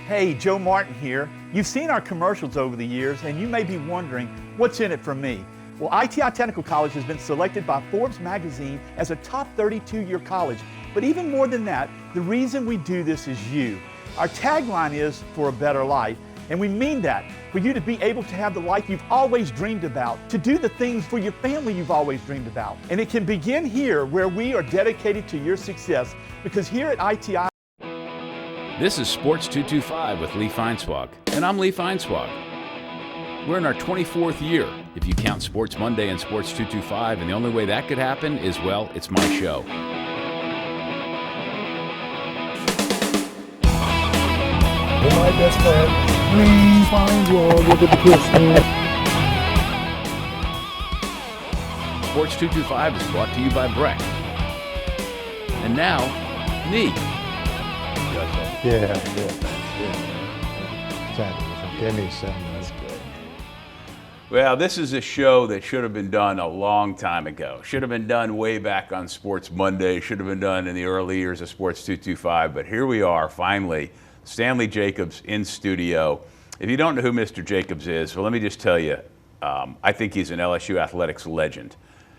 Hey, Joe Martin here. You've seen our commercials over the years, and you may be wondering, what's in it for me? Well, ITI Technical College has been selected by Forbes magazine as a top 32-year college. But even more than that, the reason we do this is you. Our tagline is, for a better life, and we mean that, for you to be able to have the life you've always dreamed about, to do the things for your family you've always dreamed about. And it can begin here, where we are dedicated to your success, because here at ITI, This is Sports 225 with Lee Feinswag, and I'm Lee Feinswag. We're in our 24th year, if you count Sports Monday and Sports 225, and the only way that could happen is, well, it's my show. My best friend, Lee Feinswag, look at the Christmas. Sports 225 is brought to you by Breck. And now, me. Yeah. Give me some. That's good. Well, this is a show that should have been done a long time ago. Should have been done way back on Sports Monday. Should have been done in the early years of Sports 225. But here we are, finally. Stanley Jacobs in studio. If you don't know who Mr. Jacobs is, well, let me just tell you, I think he's an LSU athletics legend.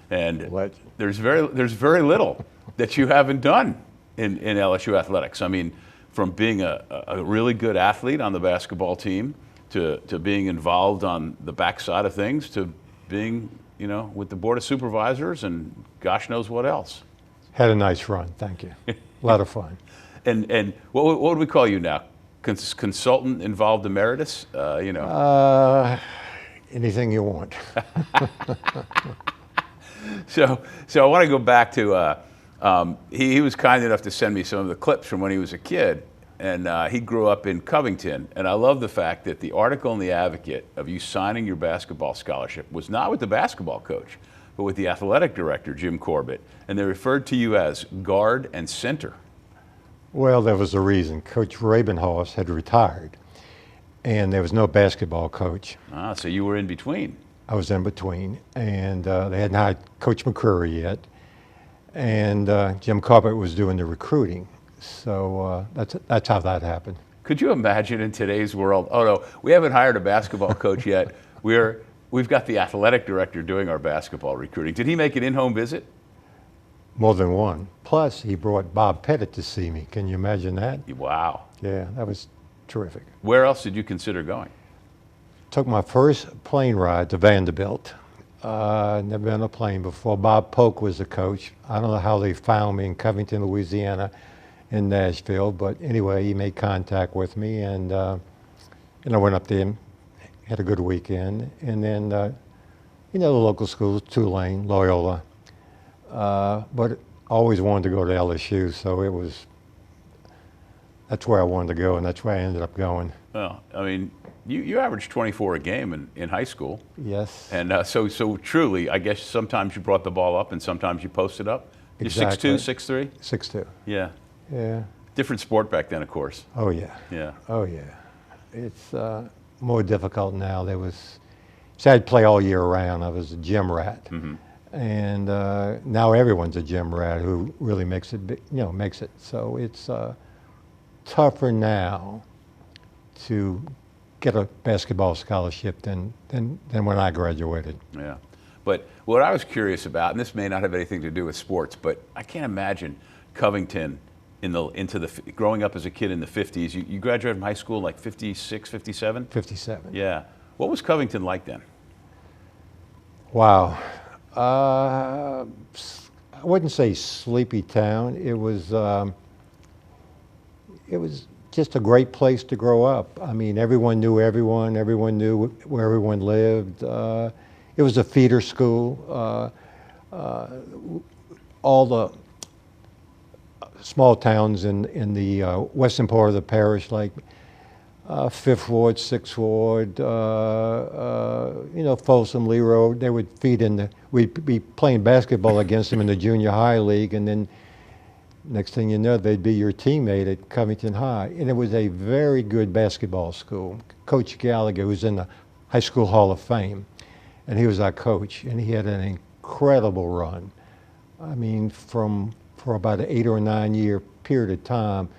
And there's very little that you haven't done in LSU athletics. I mean, from being a really good athlete on the basketball team to being involved on the backside of things to being, with the Board of Supervisors and gosh knows what else. Had a nice run, thank you. A lot of fun. And what would we call you now? Consultant involved emeritus? Anything you want. So I want to go back to, he was kind enough to send me some of the clips from when he was a kid, and he grew up in Covington. And I love the fact that the article in the Advocate of you signing your basketball scholarship was not with the basketball coach, but with the athletic director, Jim Corbett. And they referred to you as guard and center. Well, there was a reason. Coach Rabenhaus had retired, and there was no basketball coach. Ah, so you were in between. I was in between, and they hadn't hired Coach McCreary yet, and Jim Corbett was doing the recruiting. So that's how that happened. Could you imagine in today's world? Oh no, we haven't hired a basketball coach yet. We've got the athletic director doing our basketball recruiting. Did he make an in-home visit? More than one. Plus, he brought Bob Pettit to see me. Can you imagine that? Wow. Yeah, that was terrific. Where else did you consider going? Took my first plane ride to Vanderbilt. Never been on a plane before. Bob Polk was the coach. I don't know how they found me in Covington, Louisiana, in Nashville, but anyway, he made contact with me, and I went up there and had a good weekend. And then, the local schools, Tulane, Loyola. But always wanted to go to LSU, so that's where I wanted to go, and that's where I ended up going. Well, I mean, you averaged 24 a game in high school. Yes. And so truly, I guess sometimes you brought the ball up and sometimes you posted up. Exactly. You're 6'2", 6'3"? 6'2". Yeah. Yeah. Different sport back then, of course. Oh, yeah. Yeah. Oh, yeah. It's more difficult now. So I'd play all year round. I was a gym rat. Mm-hmm. And now everyone's a gym rat who really makes it. So it's tougher now to get a basketball scholarship than when I graduated. Yeah. But what I was curious about, and this may not have anything to do with sports, but I can't imagine Covington growing up as a kid in the 50s. You graduated from high school like 56, 57? 57. Yeah. What was Covington like then? Wow. I wouldn't say sleepy town. It was just a great place to grow up. I mean, everyone knew everyone. Everyone knew where everyone lived. It was a feeder school. All the small towns in the western part of the parish, like 5th Ward, 6th Ward, Folsom, Lee Road, they would we'd be playing basketball against them in the junior high league, and then next thing you know, they'd be your teammate at Covington High. And it was a very good basketball school. Coach Gallagher was in the High School Hall of Fame, and he was our coach, and he had an incredible run. I mean, for about an 8 or 9 year period of time,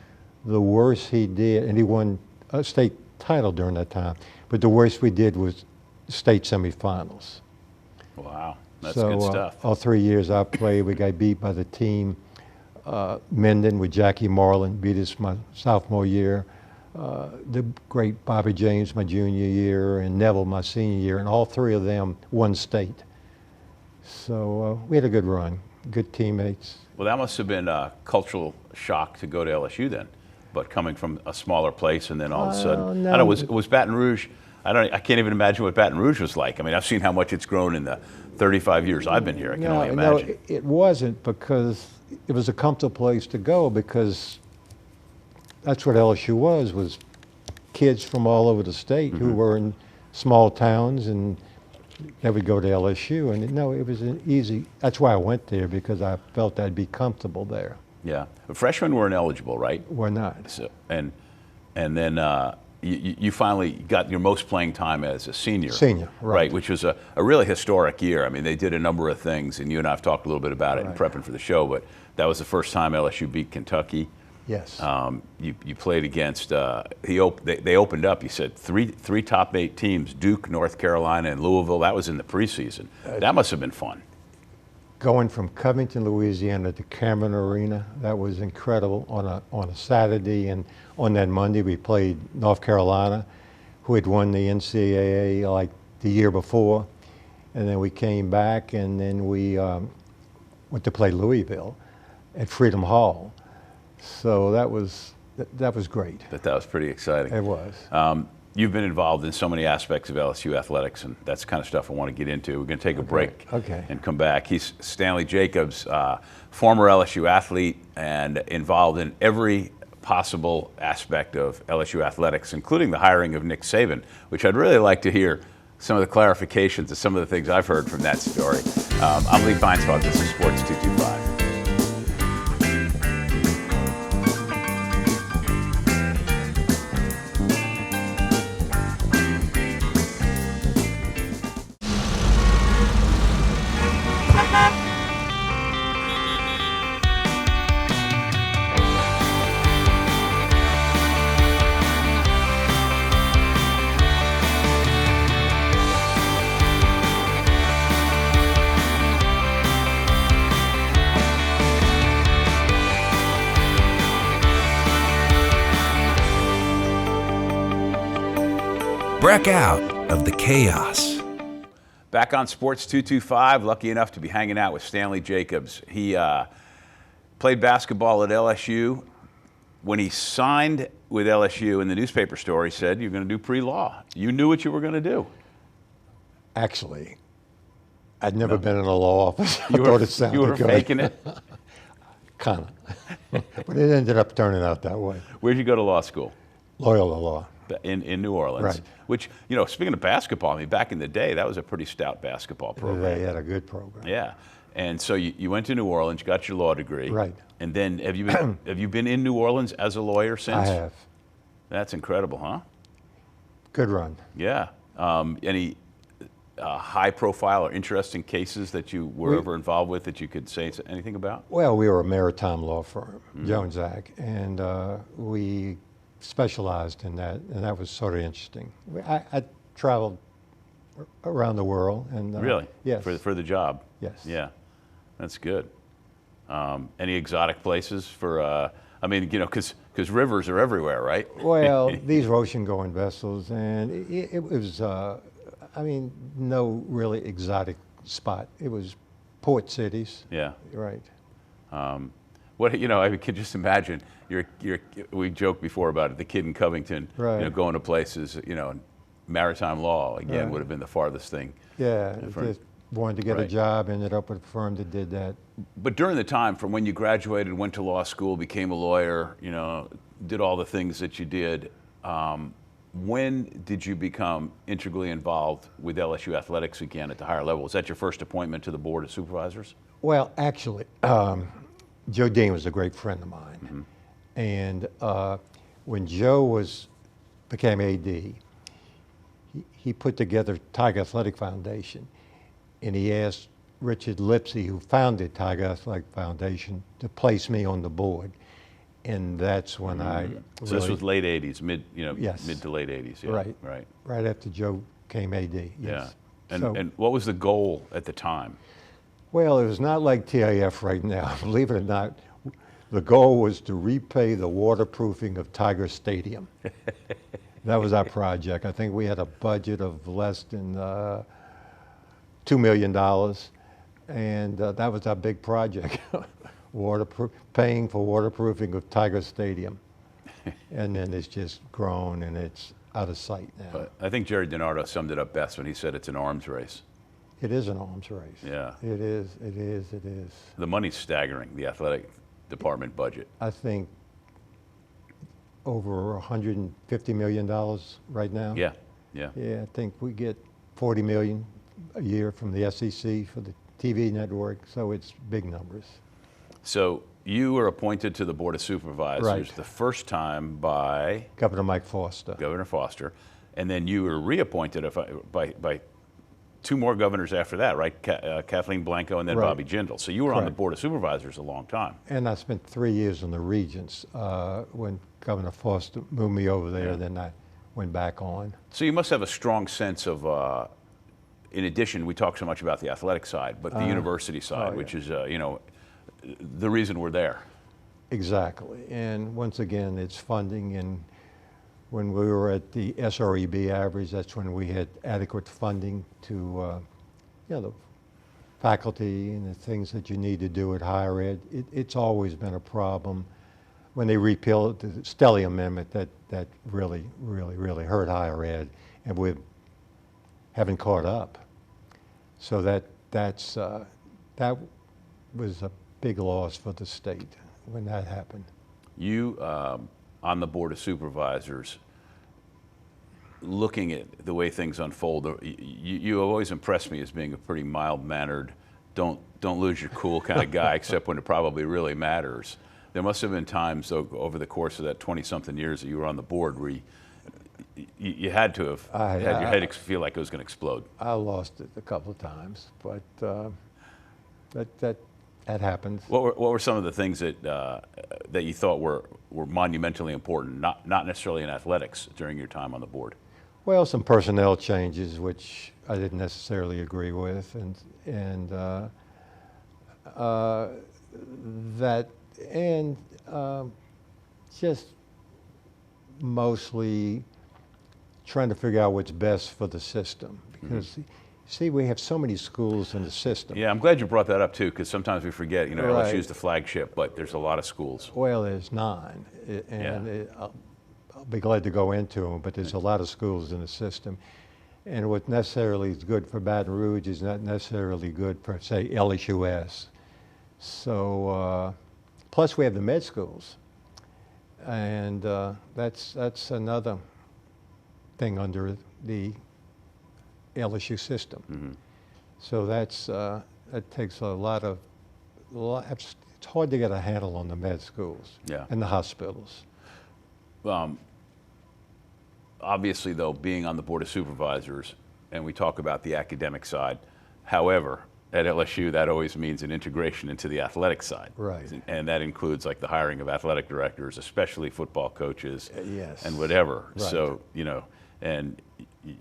the worst he did, and he won a state title during that time. But the worst we did was state semifinals. Wow, that's So, good stuff. all 3 years I played, we got beat by the team. Menden with Jackie Marlin beat us my sophomore year. The great Bobby James my junior year, and Neville my senior year, and all three of them won state. So we had a good run, good teammates. Well, that must have been a cultural shock to go to LSU then, but coming from a smaller place and then all of a sudden, no. I don't know, was Baton Rouge, I can't even imagine what Baton Rouge was like. I mean, I've seen how much it's grown in the 35 years I've been here. I can only imagine. No, it wasn't, because it was a comfortable place to go, because that's what LSU was kids from all over the state who were in small towns, and they would go to LSU. And no, it was an easy, that's why I went there, because I felt I'd be comfortable there. Yeah, freshmen weren't eligible, right? We're not. So, and then you finally got your most playing time as a senior. Senior, right. Which was a really historic year. I mean, they did a number of things, and you and I have talked a little bit about it in prepping for the show, but that was the first time LSU beat Kentucky. Yes. You played against, they opened up, you said, three top 8 teams, Duke, North Carolina, and Louisville. That was in the preseason. That must have been fun. Going from Covington, Louisiana to Cameron Arena, that was incredible on a Saturday. And on that Monday, we played North Carolina, who had won the NCAA like the year before. And then we came back, and then we went to play Louisville at Freedom Hall. So that was great. That was pretty exciting. It was. You've been involved in so many aspects of LSU athletics, and that's the kind of stuff I want to get into. We're going to take a break and come back. He's Stanley Jacobs, former LSU athlete and involved in every possible aspect of LSU athletics, including the hiring of Nick Saban, which I'd really like to hear some of the clarifications of some of the things I've heard from that story. I'm Lee Feinswag. This is Sports 225. Break out of the chaos. Back on Sports 225, lucky enough to be hanging out with Stanley Jacobs. He played basketball at LSU. When he signed with LSU, in the newspaper story, said you're going to do pre-law. You knew what you were going to do. Actually, I'd never been in a law office. I You thought were, it sounded you were good. faking it? Kind of. But it ended up turning out that way. Where'd you go to law school? Loyola Law. In New Orleans. Right. Which, speaking of basketball, I mean, back in the day, that was a pretty stout basketball program. They had a good program. Yeah. And so you went to New Orleans, got your law degree. Right. And then have you been in New Orleans as a lawyer since? I have. That's incredible, huh? Good run. Yeah. Any high profile or interesting cases that you were ever involved with that you could say anything about? Well, we were a maritime law firm, Jones Act, and we specialized in that, and that was sort of interesting. I traveled around the world. And Really? Yes. For the job? Yes. Yeah. That's good. Any exotic places for, because rivers are everywhere, right? Well, these were ocean-going vessels, and it was, no really exotic spot. It was port cities. Yeah. Right. I could just imagine. We joked before about it. The kid in Covington, Right. Going to places. Maritime law again Right. would have been the farthest thing. Yeah. Just wanted to get a Right. job. Ended up with a firm that did that. But during the time from when you graduated, went to law school, became a lawyer, did all the things that you did. When did you become integrally involved with LSU athletics again at the higher level? Was that your first appointment to the board of supervisors? Well, actually, Joe Dean was a great friend of mine. And when Joe became AD, he put together Tiger Athletic Foundation, and he asked Richard Lipsey, who founded Tiger Athletic Foundation, to place me on the board. and that's when I So this really- was late 80s, Yes. mid to late 80s. Yeah. Right. Right. right after Joe came AD. Yes. Yeah. And, So- and what was the goal at the time? Well, it was not like TIF right now. Believe it or not, the goal was to repay the waterproofing of Tiger Stadium. That was our project. I think we had a budget of less than $2 million, and that was our big project, paying for waterproofing of Tiger Stadium. And then it's just grown, and it's out of sight now. But I think Jerry DiNardo summed it up best when he said it's an arms race. It is an arms race. Yeah. It is, it is, it is. The money's staggering, the athletic department budget. I think over $150 million right now. Yeah. Yeah. Yeah, I think we get $40 million a year from the SEC for the TV network, so it's big numbers. So you were appointed to the Board of Supervisors Right. the first time by Governor Mike Foster. Governor Foster, and then you were reappointed by two more governors after that, right? Kathleen Blanco and then Right. Bobby Jindal. So you were on the Correct. Board of Supervisors a long time. And I spent 3 years in the Regents when Governor Foster moved me over there, Yeah. then I went back on. So you must have a strong sense of, in addition, we talk so much about the athletic side, but the university side, yeah. which is, the reason we're there. Exactly. And once again, it's funding. And when we were at the SREB average, that's when we had adequate funding to, the faculty and the things that you need to do at higher ed. It's always been a problem. When they repealed the Stelly Amendment, that really, really, really hurt higher ed, and we haven't caught up. So that was a big loss for the state when that happened. You, on the Board of Supervisors, looking at the way things unfold, you always impressed me as being a pretty mild-mannered, don't lose your cool kind of guy, except when it probably really matters. There must have been times over the course of that 20-something years that you were on the board where you had to have had your head feel like it was going to explode. I lost it a couple of times, but that happens. What were some of the things that that you thought were monumentally important, not necessarily in athletics, during your time on the board? Well, some personnel changes which I didn't necessarily agree with, and just mostly trying to figure out what's best for the system, because see, we have so many schools in the system. Yeah, I'm glad you brought that up too, because sometimes we forget. Right. LSU is the flagship, but there's a lot of schools. Well, there's 9, I'll be glad to go into them, but there's a lot of schools in the system. And what necessarily is good for Baton Rouge is not necessarily good for, say, LSUS. So, plus we have the med schools. And that's another thing under the LSU system. Mm-hmm. So that takes a lot. It's hard to get a handle on the med schools and the hospitals. Obviously, though, being on the Board of Supervisors, and we talk about the academic side, however, at LSU, that always means an integration into the athletic side. Right. And that includes like the hiring of athletic directors, especially football coaches, Yes. and whatever. Right. So, and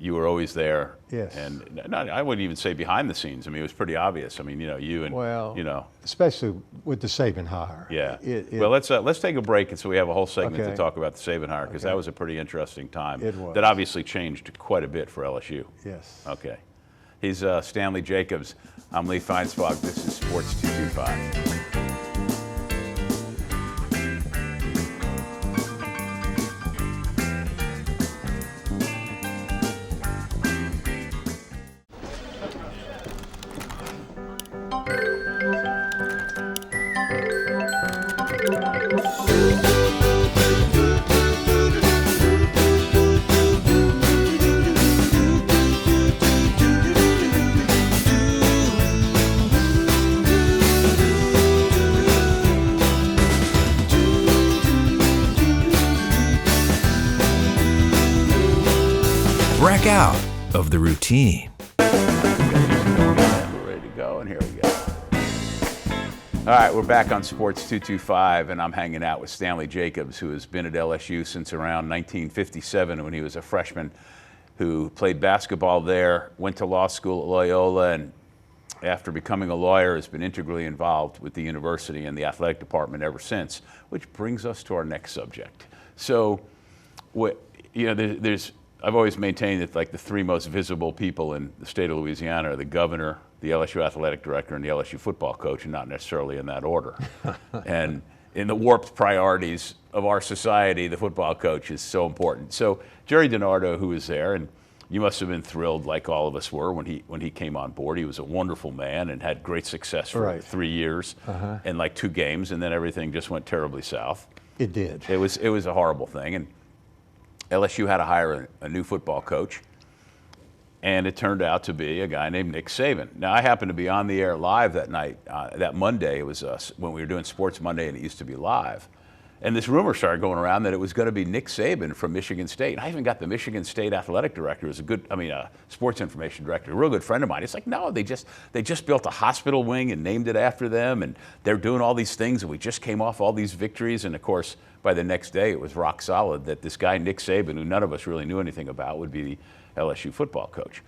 you were always there. Yes. And I wouldn't even say behind the scenes. I mean, it was pretty obvious. I mean, you and, Well, especially with the Saban hire. Yeah. Well, let's take a break, and so we have a whole segment to Okay. talk about the Saban hire, because Okay. that was a pretty interesting time. It was. That obviously changed quite a bit for LSU. Yes. Okay. He's Stanley Jacobs. I'm Lee Feinsbach. This is Sports 225. Break out of the routine. We're ready to go, and here we go. All right, we're back on Sports 225, and I'm hanging out with Stanley Jacobs, who has been at LSU since around 1957 when he was a freshman, who played basketball there, went to law school at Loyola, and after becoming a lawyer has been integrally involved with the university and the athletic department ever since, which brings us to our next subject. So, I've always maintained that like the three most visible people in the state of Louisiana are the governor, the LSU athletic director, and the LSU football coach, and not necessarily in that order. And in the warped priorities of our society, the football coach is so important. So Jerry DiNardo, who was there, and you must have been thrilled, like all of us were, when he came on board. He was a wonderful man and had great success for 3 years and like 2 games, and then everything just went terribly south. It did. It was a horrible thing, and LSU had to hire a new football coach. And it turned out to be a guy named Nick Saban. Now, I happened to be on the air live that night, that Monday. It was when we were doing Sports Monday, and it used to be live. And this rumor started going around that it was going to be Nick Saban from Michigan State. And I even got the Michigan State athletic director, who's a sports information director, a real good friend of mine. It's like, no, they just built a hospital wing and named it after them, and they're doing all these things, and we just came off all these victories. And of course, by the next day, it was rock solid that this guy, Nick Saban, who none of us really knew anything about, would be the LSU football coach.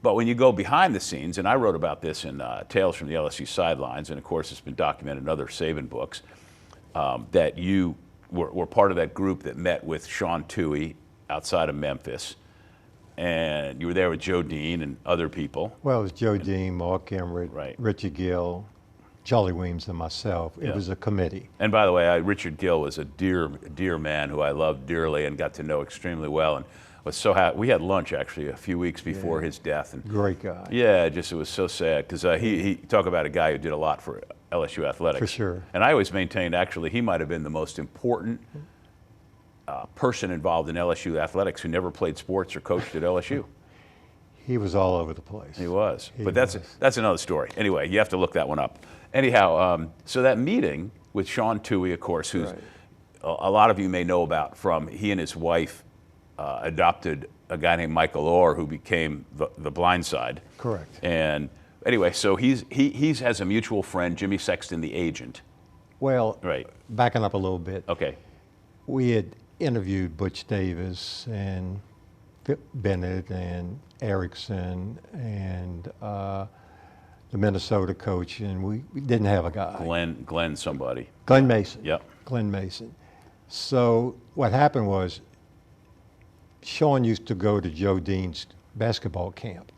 But when you go behind the scenes, and I wrote about this in Tales from the LSU Sidelines, and of course it's been documented in other Saban books, that you were part of that group that met with Sean Tuohy outside of Memphis, and you were there with Joe Dean and other people. Well, it was Joe Dean, Mark Emmert, Richard Gill, Charlie Weems, and myself. It was a committee. And by the way, Richard Gill was a dear man who I loved dearly and got to know extremely well. And was so happy. We had lunch actually a few weeks before his death. And great guy. Yeah, it was so sad because he talk about a guy who did a lot for LSU athletics. For sure. And I always maintained actually he might have been the most important person involved in LSU athletics who never played sports or coached at LSU. He was all over the place. He was. But that's another story. Anyway, you have to look that one up. Anyhow, so that meeting with Sean Tuohy, of course, who's a lot of you may know about from he and his wife adopted a guy named Michael Orr who became the Blind Side. Correct. And anyway, so he has a mutual friend, Jimmy Sexton, the agent. Well, backing up a little bit. Okay. We had interviewed Butch Davis and Bennett and Erickson and the Minnesota coach, and we didn't have a guy. Glenn somebody. Glenn Mason. Yep. Glenn Mason. So what happened was Sean used to go to Joe Dean's basketball camp.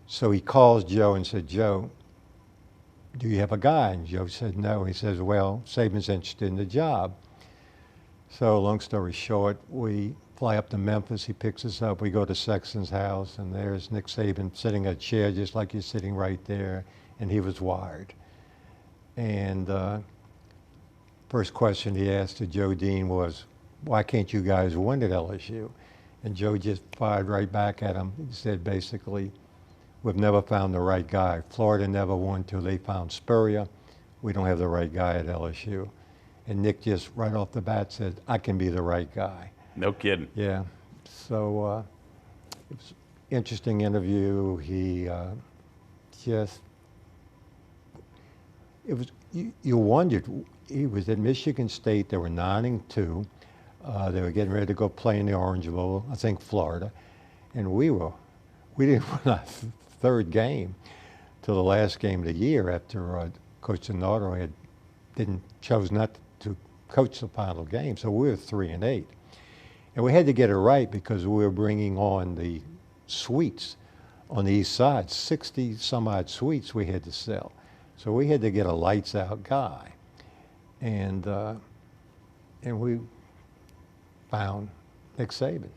So he calls Joe and said, Joe, do you have a guy? And Joe said no. He says, well, Saban's interested in the job. So long story short, we fly up to Memphis. He picks us up. We go to Sexton's house, and there's Nick Saban sitting in a chair just like you're sitting right there, and he was wired. And first question he asked to Joe Dean was, why can't you guys win at LSU? And Joe just fired right back at him. He said basically, we've never found the right guy. Florida never won till they found Spurrier. We don't have the right guy at LSU. And Nick just right off the bat said, I can be the right guy. No kidding. Yeah. So it was an interesting interview. He you wondered, he was at Michigan State. They were 9-2. They were getting ready to go play in the Orange Bowl, I think Florida. And we didn't win our third game till the last game of the year after Coach DiNardo chose not to coach the final game. So we were 3-8. And we had to get it right because we were bringing on the suites on the east side, 60 some odd suites we had to sell. So we had to get a lights out guy. And we found Nick Saban.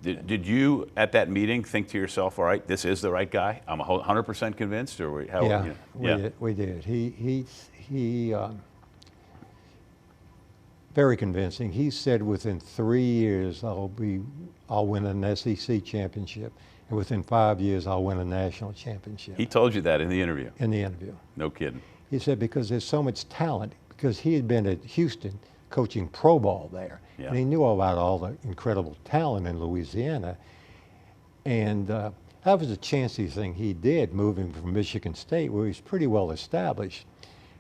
Did you, at that meeting, think to yourself, all right, this is the right guy? I'm 100% convinced? Or how? Yeah, we did. He very convincing. He said within 3 years I'll win an SEC championship, and within 5 years I'll win a national championship. He told you that in the interview? In the interview. No kidding. He said because there's so much talent, because he had been at Houston coaching pro ball there. Yeah. And he knew about all the incredible talent in Louisiana. And that was a chancy thing he did, moving from Michigan State, where he's pretty well established,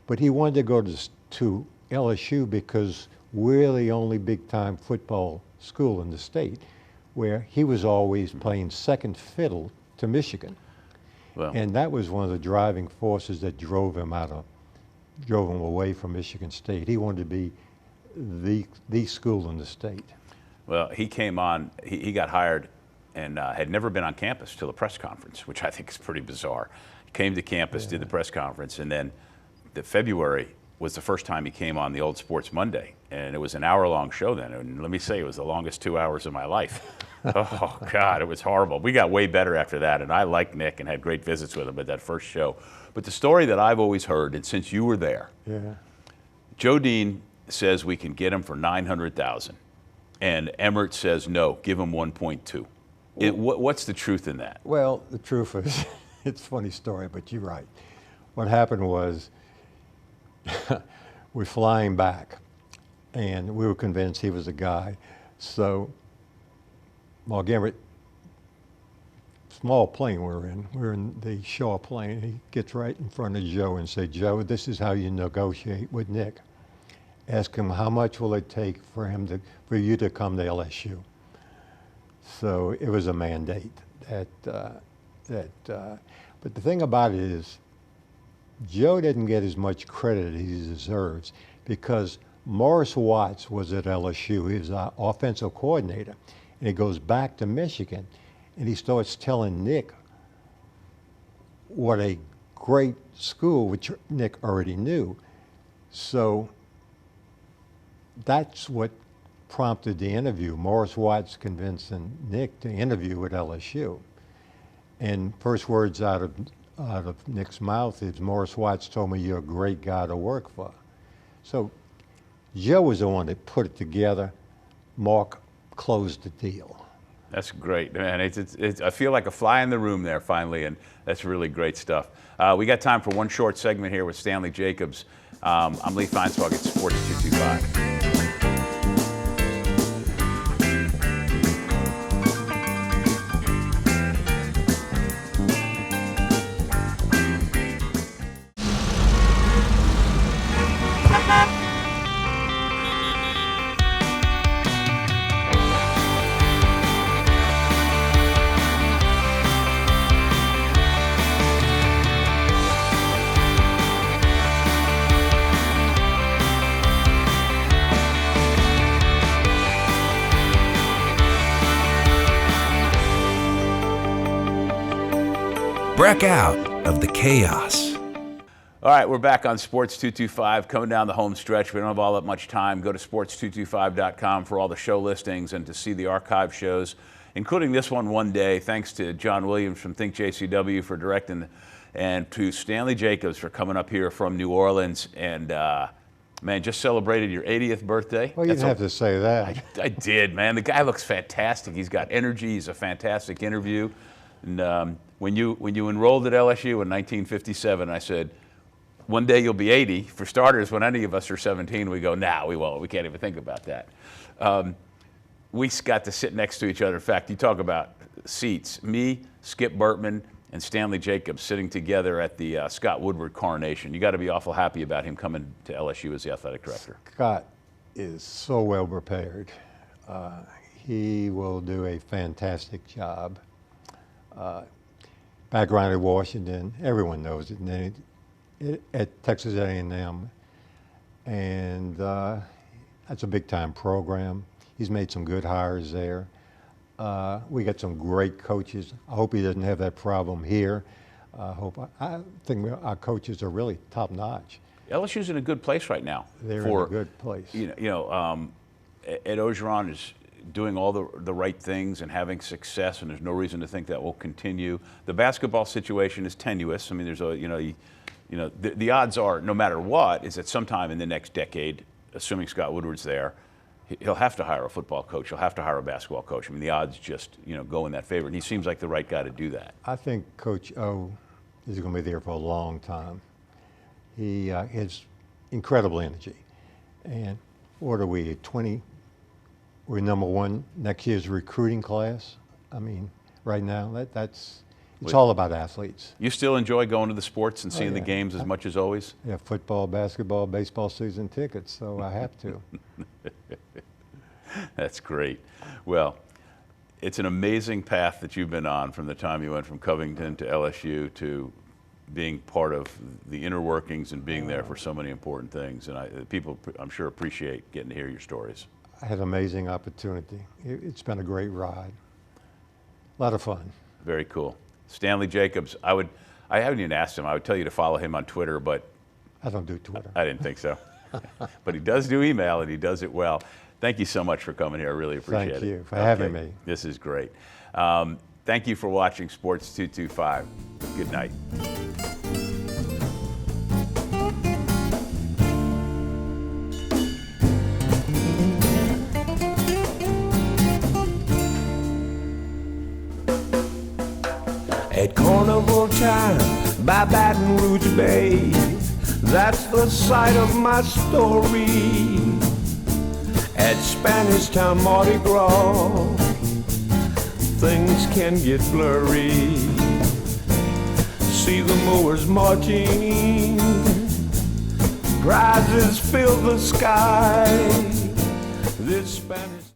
But he wanted to go to LSU because we're the only big-time football school in the state, where he was always playing second fiddle to Michigan. Well, And that was one of the driving forces that drove him away from Michigan State. He wanted to be the school in the state. well, he came on, he got hired and had never been on campus till the press conference, which I think is pretty bizarre. He came to campus, did the press conference, and then February was the first time he came on the old Sports Monday. And it was an hour-long show then. And let me say, it was the longest 2 hours of my life. Oh, God, it was horrible. We got way better after that. And I liked Nick and had great visits with him at that first show. But the story that I've always heard, and since you were there, Joe Dean says we can get him for $900,000. And Emmert says, no, give him 1.2. What's the truth in that? Well, the truth is, it's a funny story, but you're right. What happened was, we're flying back, and we were convinced he was the guy. So, Mark Emmert, small plane we're in the Shaw plane. He gets right in front of Joe and says, Joe, this is how you negotiate with Nick. Ask him how much will it take for you to come to LSU. So it was a mandate but the thing about it is, Joe didn't get as much credit as he deserves because Morris Watts was at LSU. He was our offensive coordinator. And he goes back to Michigan, and he starts telling Nick what a great school, which Nick already knew. So that's what prompted the interview. Morris Watts convincing Nick to interview at LSU. And first words out of Nick's mouth is, Morris Watts told me you're a great guy to work for. So Joe was the one that put it together. Mark closed the deal. That's great, man. I feel like a fly in the room there finally, and that's really great stuff. We got time for one short segment here with Stanley Jacobs. I'm Lee Feinswag at Sports 225. Break out of the chaos. All right, we're back on Sports 225, coming down the home stretch. We don't have all that much time. Go to sports225.com for all the show listings and to see the archive shows, including this one day. Thanks to John Williams from Think JCW for directing, and to Stanley Jacobs for coming up here from New Orleans. And, man, just celebrated your 80th birthday. Well, you didn't have to say that. I did, man. The guy looks fantastic. He's got energy. He's a fantastic interview. And when you enrolled at LSU in 1957, I said, one day you'll be 80. For starters, when any of us are 17, we go, nah, we won't. We can't even think about that. We got to sit next to each other. In fact, you talk about seats. Me, Skip Bertman, and Stanley Jacobs sitting together at the Scott Woodward coronation. You got to be awful happy about him coming to LSU as the athletic director. Scott is so well prepared. He will do a fantastic job. Background at Washington, everyone knows it. And then at Texas A&M, and that's a big-time program. He's made some good hires there. We got some great coaches. I hope he doesn't have that problem here. I think our coaches are really top-notch. LSU's in a good place right now. They're in a good place. Ed Orgeron is doing all the right things and having success, and there's no reason to think that will continue. The basketball situation is tenuous. I mean, there's the odds are, no matter what, is that sometime in the next decade, assuming Scott Woodward's there, he'll have to hire a football coach. He'll have to hire a basketball coach. I mean, the odds just go in that favor, and he seems like the right guy to do that. I think Coach O is going to be there for a long time. He has incredible energy, and what are we, 20? We're number one next year's recruiting class. I mean, right now, It's all about athletes. You still enjoy going to the sports and seeing the games as much as always? Yeah, football, basketball, baseball season tickets, so I have to. That's great. Well, it's an amazing path that you've been on from the time you went from Covington to LSU to being part of the inner workings and being there for so many important things. And people, I'm sure, appreciate getting to hear your stories. I had an amazing opportunity. It's been a great ride. A lot of fun. Very cool. Stanley Jacobs, I haven't even asked him. I would tell you to follow him on Twitter, but I don't do Twitter. I didn't think so. But he does do email, and he does it well. Thank you so much for coming here. I really appreciate it. Thank you for having me. This is great. Thank you for watching Sports 225. Good night. At carnival time by Baton Rouge Bay, that's the site of my story. At Spanish Town Mardi Gras, things can get blurry. See the mowers marching, prizes fill the sky. This Spanish